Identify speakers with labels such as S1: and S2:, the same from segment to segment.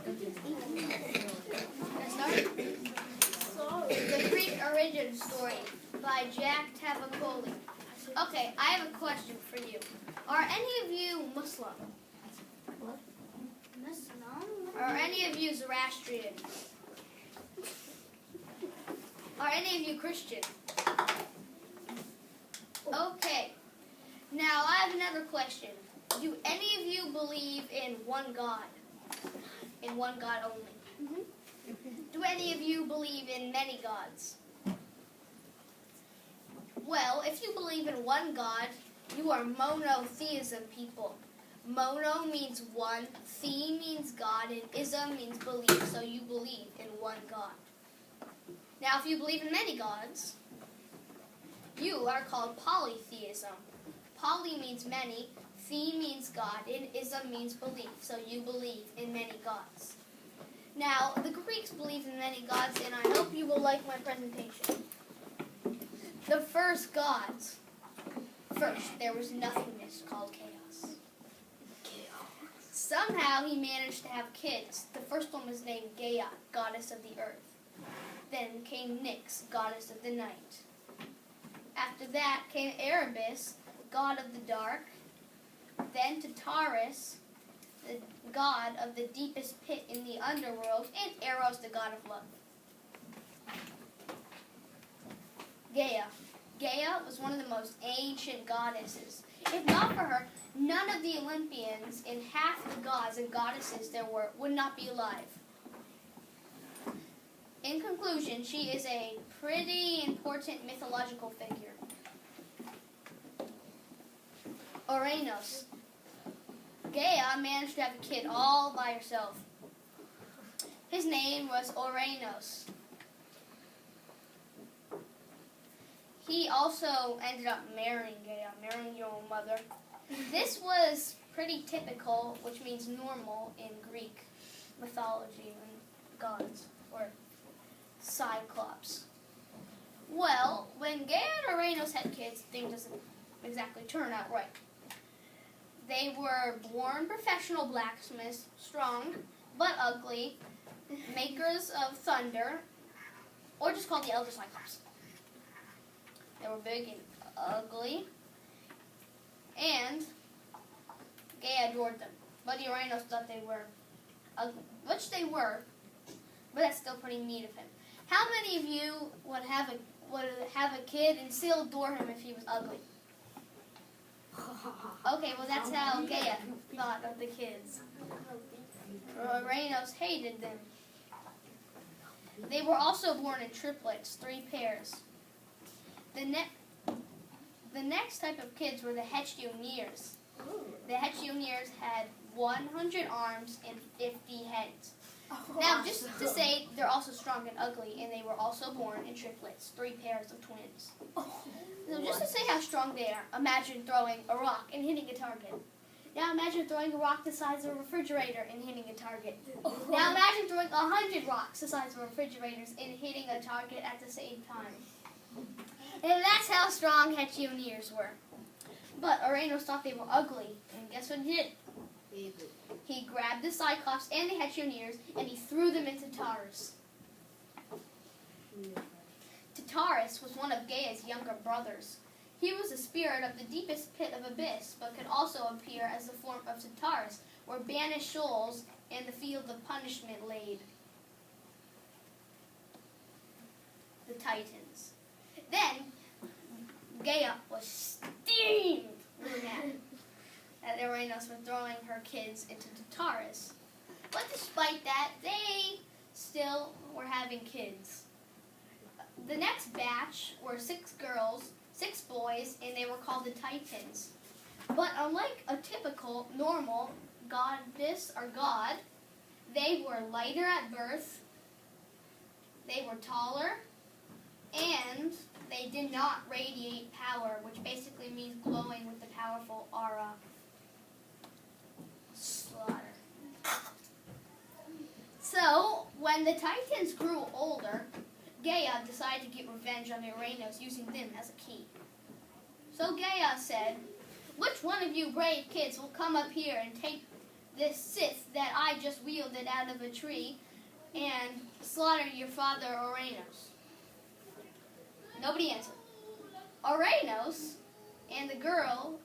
S1: The Greek Origin Story by Jack Tavakoli. Okay, I have a question for you. Are any of you Muslim?
S2: What? Muslim?
S1: Are any of you Zoroastrian? Are any of you Christian? Okay. Now I have another question. Do any of you believe in one God? In one God only?
S2: Mm-hmm.
S1: Do any of you believe in many gods? Well, if you believe in one God, you are monotheism people. Mono means one, the means God, and ism means belief, so you believe in one God. Now, if you believe in many gods, you are called polytheism. Poly means many, the means God, and ism means belief, so you believe in many gods. Now, the Greeks believed in many gods, and I hope you will like my presentation. The first gods. First, there was nothingness called chaos. Somehow he managed to have kids. The first one was named Gaia, goddess of the earth. Then came Nyx, goddess of the night. After that came Erebus, god of the dark. Then Tartarus, the god of the deepest pit in the underworld, and Eros, the god of love. Gaia. Gaia was one of the most ancient goddesses. If not for her, none of the Olympians and half the gods and goddesses there were would not be alive. In conclusion, she is a pretty important mythological figure. Ouranos. Gaia managed to have a kid all by herself. His name was Ouranos. He also ended up marrying Gaia, marrying your own mother. This was pretty typical, which means normal in Greek mythology and gods, or Cyclops. Well, when Gaia and Ouranos had kids, things doesn't exactly turn out right. They were born professional blacksmiths, strong but ugly, makers of thunder, or just called the Elder Cyclops. They were big and ugly, and Gaia adored them. But Ouranos thought they were ugly, which they were, but that's still pretty mean of him. How many of you would have a kid and still adore him if he was ugly? Okay, well that's how Gaia thought of the kids. Ouranos hated them. They were also born in triplets, 3 pairs. The next type of kids were the Hectioneers. The Hectioneers had 100 arms and 50 heads. Now, just to say, they're also strong and ugly, and they were also born in triplets, 3 pairs of twins. So just to say how strong they are, imagine throwing a rock and hitting a target. Now imagine throwing a rock the size of a refrigerator and hitting a target. Now imagine throwing 100 rocks the size of refrigerators and hitting a target at the same time. And that's how strong Hectioneers were. But Ouranos thought they were ugly, and guess what he did? He grabbed the Cyclops and the Hectioneers, and he threw them into Tartarus. Tartarus was one of Gaia's younger brothers. He was a spirit of the deepest pit of abyss, but could also appear as the form of Tartarus, where banished souls in the field of punishment laid. The Titans. Then, Gaia was steamed really mad at Ouranos for throwing her kids into Tartarus. But despite that, they still were having kids. The next batch were 6 girls, 6 boys, and they were called the Titans. But unlike a typical, normal goddess or god, they were lighter at birth, they were taller, and they did not radiate power, which basically means glowing with the powerful aura. Slaughter. So, when the Titans grew older, Gaia decided to get revenge on Ouranos using them as a key. So Gaia said, "Which one of you brave kids will come up here and take this Sith that I just wielded out of a tree and slaughter your father Ouranos? Nobody answered. Ouranos and the girl,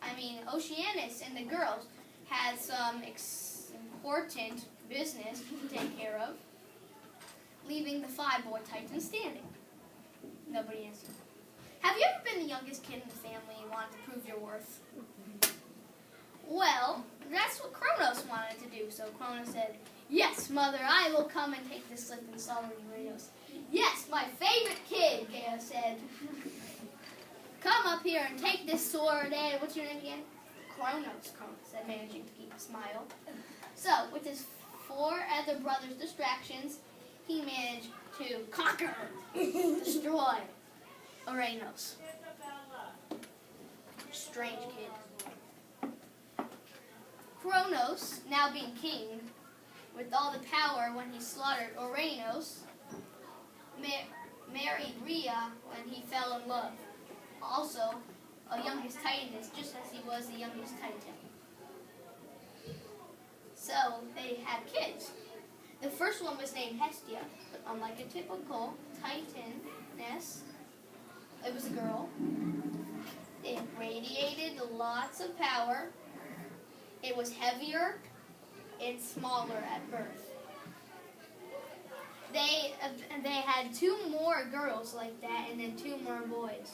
S1: Oceanus and the girls had some important business to take care of, leaving the 5-boy Titans standing. Nobody answered. Have you ever been the youngest kid in the family and wanted to prove your worth? Well, that's what Kronos wanted to do. So Kronos said, "Yes, mother, I will come and take this Sith and solve Ouranos." "Yes, my favorite kid," Gaia said. "Come up here and take this sword and..." "What's your name again?" Kronos said, managing to keep a smile. So, with his 4 other brothers' distractions, he managed to conquer, destroy Ouranos. Strange kid. Kronos, now being king, with all the power when he slaughtered Ouranos, married Rhea when he fell in love. Also, a youngest Titaness, just as he was the youngest Titan. So, they had kids. The first one was named Hestia, but unlike a typical Titaness, it was a girl. It radiated lots of power. It was heavier and smaller at birth. They had 2 more girls like that and then 2 more boys.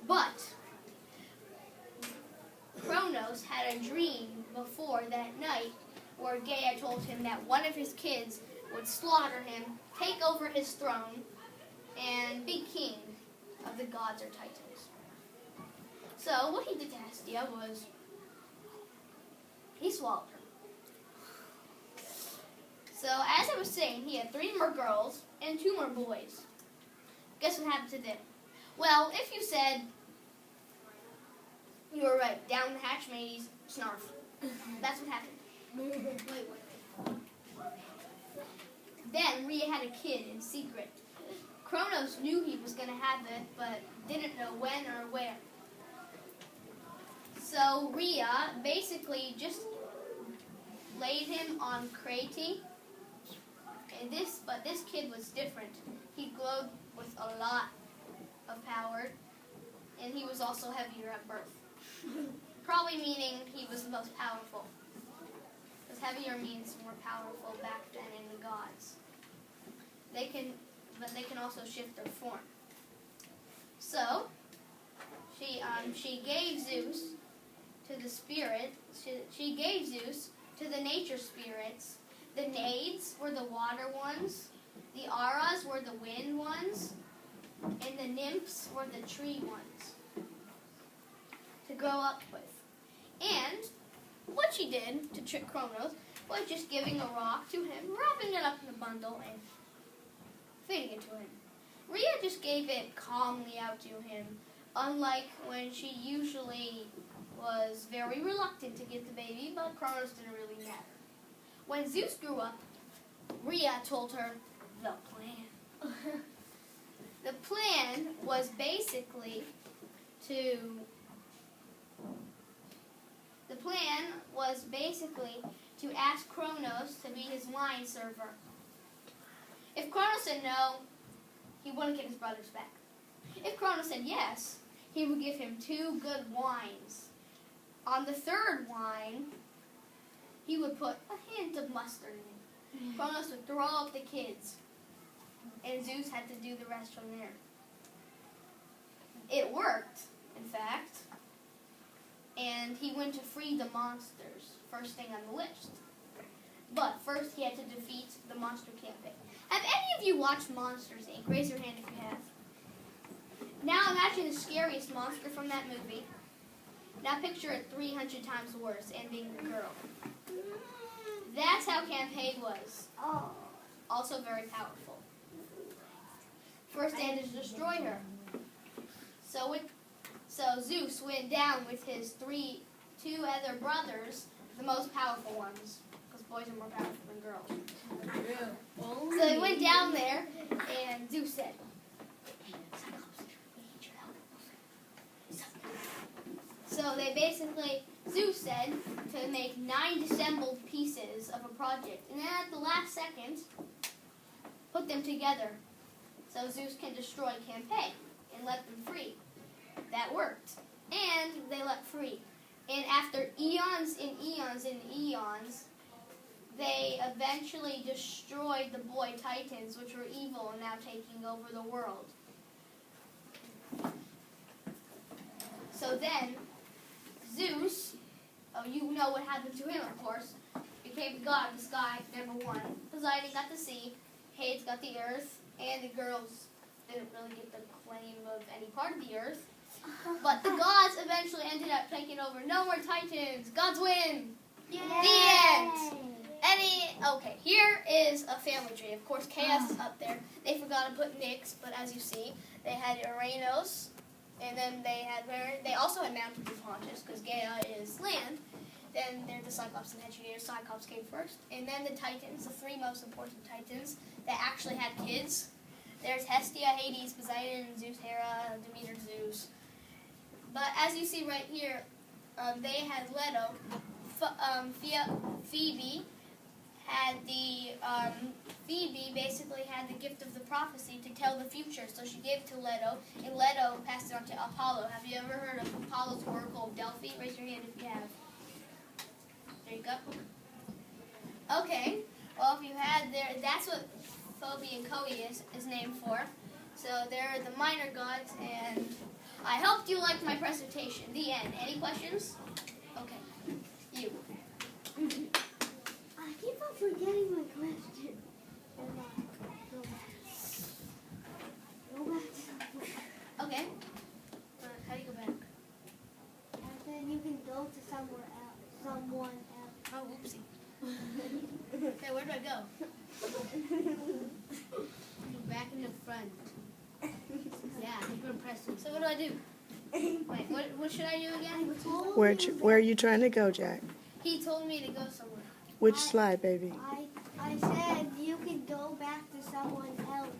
S1: But Kronos had a dream before that night where Gaia told him that one of his kids would slaughter him, take over his throne, and be king of the gods or Titans. So what he did to Hestia was he swallowed her. So as I was saying, he had 3 more girls and 2 more boys. Guess what happened to them? Well, if you said you were right, down the hatch, mateys, snarf. That's what happened. Wait. Then Rhea had a kid in secret. Kronos knew he was going to have it, but didn't know when or where. So Rhea basically just laid him on Krati. But this kid was different. He glowed with a lot of power, and he was also heavier at birth. Probably meaning he was the most powerful. Because heavier means more powerful back then in the gods. But they can also shift their form. So she gave Zeus to the spirit. She gave Zeus to the nature spirits. The Naiads were the water ones. The Auras were the wind ones. And the Nymphs were the tree ones to grow up with. And what she did to trick Kronos was just giving a rock to him, wrapping it up in a bundle, and feeding it to him. Rhea just gave it calmly out to him, unlike when she usually was very reluctant to get the baby, but Kronos didn't really matter. When Zeus grew up, Rhea told her the plan. The plan was basically to ask Kronos to be his wine server. If Kronos said no, he wouldn't get his brothers back. If Kronos said yes, he would give him 2 good wines. On the 3rd wine, he would put a hint of mustard in it. Kronos would throw up the kids, and Zeus had to do the rest from there. It worked, in fact, and he went to free the monsters, first thing on the list. But first he had to defeat the monster campaign. Have any of you watched Monsters, Inc.? Raise your hand if you have. Now imagine the scariest monster from that movie. Now picture it 300 times worse and being a girl. That's how Campaign was. Also very powerful. First they had to destroy her. So Zeus went down with his 2 other brothers, the most powerful ones, because boys are more powerful than girls. So he went down there, and Zeus said, "Cyclops, we need your help." So Zeus said to make 9 dissembled pieces pieces of a project, and then at the last second, put them together so Zeus can destroy Campe and let them free. That worked. And they let free. And after eons and eons and eons, they eventually destroyed the boy Titans, which were evil and now taking over the world. So then, Zeus, oh, you know what happened to him, of course, became the god of the sky, number one. Poseidon got the sea, Hades got the earth, and the girls didn't really get the claim of any part of the earth. But the gods eventually ended up taking over. No more Titans. Gods win.
S2: Yay.
S1: The end. Okay, here is a family tree. Of course, Chaos is up there. They forgot to put Nyx, but as you see, they had Uranus, and then they also had Mount Pontus, because Gaia is land. Then there's the Cyclops and Hecate. Cyclops came first. And then the Titans, the three most important Titans that actually had kids. There's Hestia, Hades, Poseidon, Zeus, Hera, Demeter, Zeus. But as you see right here, they had Leto. Phoebe had Phoebe basically had the gift of the prophecy to tell the future. So she gave it to Leto, and Leto passed it on to Apollo. Have you ever heard of Apollo's Oracle of Delphi? Raise your hand if you have. There you go. Okay. Well, if you had that's what Phoebe and Chloe is named for. So they're the minor gods, and I hope you liked my presentation. The end. Any questions? Okay. You.
S2: I keep on forgetting my question. Go back.
S1: Okay. How do you go back?
S2: And then you can go to somewhere else. Someone else.
S1: Oh, whoopsie. Okay, where do I go?
S3: Back in the front. Yeah, you're pressing.
S1: So what do I do? Wait, what should I do again?
S4: Where are you trying to go, Jack?
S1: He told me to go somewhere.
S4: Which slide, baby?
S2: I said you can go back to someone else,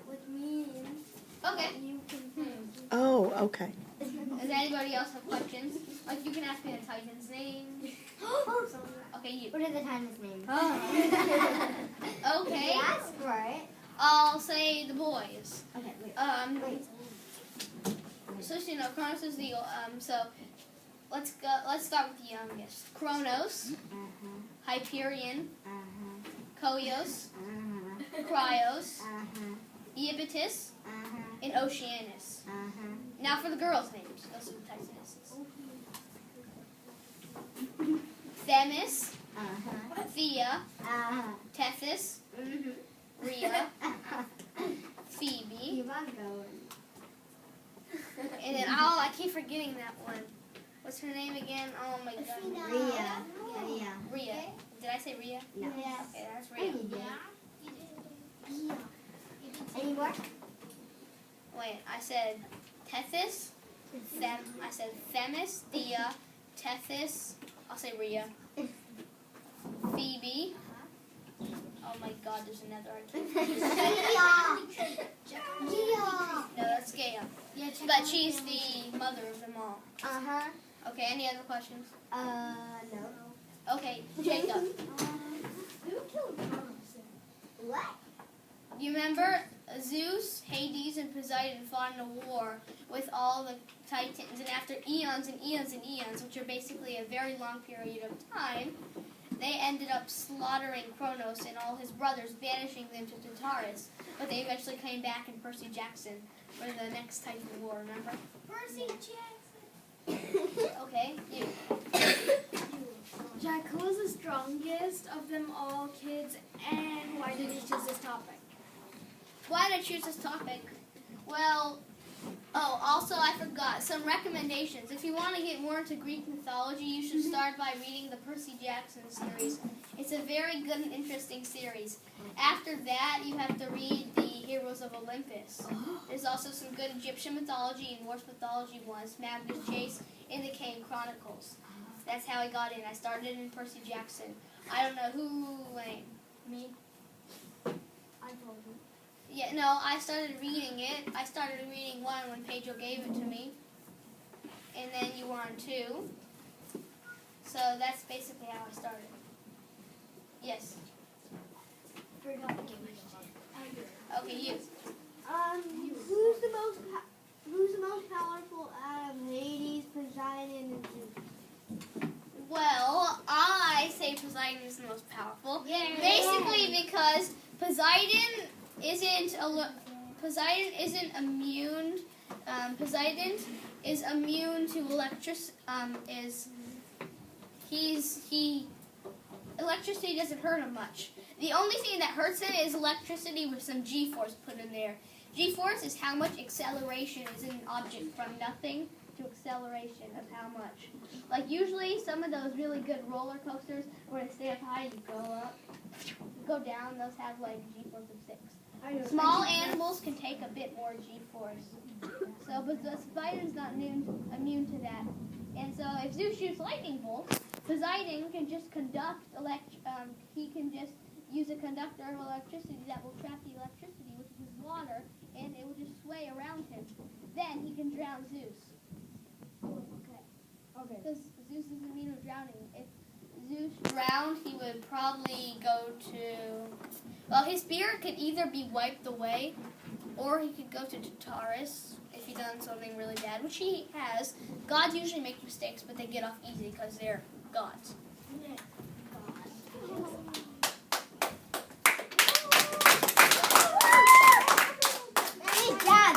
S2: which means
S1: Okay.
S2: you can.
S4: Oh, okay.
S1: Does anybody else have questions? Like, you can ask me the Titan's name. Okay, you.
S2: What are the Titan's names?
S1: Okay.
S2: That's right.
S1: I'll say the boys.
S2: Okay, wait.
S1: Wait. So you know, Kronos is the so let's go. Let's start with the youngest. Kronos, Hyperion, Koios, Cryos, Iapetus, and Oceanus. Now for the girls' names. Those are the Titanesses. Themis, Thea, Tethys, Rhea, Phoebe,
S2: Keep on going.
S1: and then I keep forgetting that one. What's her name again? Oh my god.
S2: Rhea.
S1: Rhea. Did I say Rhea?
S2: No. Yes.
S1: Okay, that's
S2: Oh,
S1: Rhea.
S2: you did. Any more?
S1: Wait, I said Tethys. I said Themis, Thea, Tethys. I'll say Rhea. Phoebe. Oh my god, there's another. I can't. No, that's Gaia. But she's the mother of them all. Okay, any other questions?
S2: No.
S1: Okay, Jacob.
S2: Who killed Kronos? What?
S1: You remember Zeus, Hades, and Poseidon fought in a war with all the Titans, and after eons and eons and eons, which are basically a very long period of time, they ended up slaughtering Kronos and all his brothers, banishing them to Tartarus. But they eventually came back in Percy Jackson for the next Titan war, remember?
S2: Percy Jackson.
S1: Okay, you.
S3: Jack, who was the strongest of them all, kids, and why did you choose this topic?
S1: Why did I choose this topic? Well, also I forgot some recommendations. If you want to get more into Greek mythology, you should start by reading the Percy Jackson series. It's a very good and interesting series. After that, you have to read the Heroes of Olympus. There's also some good Egyptian mythology and Norse mythology ones, Magnus Chase, and the Kane Chronicles. That's how I got in. I started in Percy Jackson. I don't know who went.
S2: Me. I told you.
S1: Yeah, no, I started reading it. I started reading one when Pedro gave it to me. And then you were on two. So that's basically how I started. Yes.
S3: Forgot.
S1: Okay, you.
S2: Who's the most powerful out of Hades, Poseidon, and Zeus?
S1: Well, I say Poseidon is the most powerful.
S2: Yay.
S1: Basically because Poseidon isn't immune. Poseidon is immune to electricity doesn't hurt him much. The only thing that hurts him is electricity with some G-force put in there. G-force is how much acceleration is in an object from nothing to acceleration of how much. Like usually some of those really good roller coasters where they stay up high, you go up, you go down, those have like G-force of 6. Small animals can take a bit more G-force. So, but the Poseidon's not immune to that. And so if Zeus shoots lightning bolts, Poseidon can just he can just use a conductor of electricity that will trap the electricity, which is water, and it will just sway around him. Then he can drown Zeus.
S3: Okay.
S1: Because Zeus is immune to drowning. If Zeus drowned, he would probably go to... Well, his spirit could either be wiped away, or he could go to Tartarus if he done something really bad, which he has. Gods usually make mistakes, but they get off easy because they're gods.
S2: God.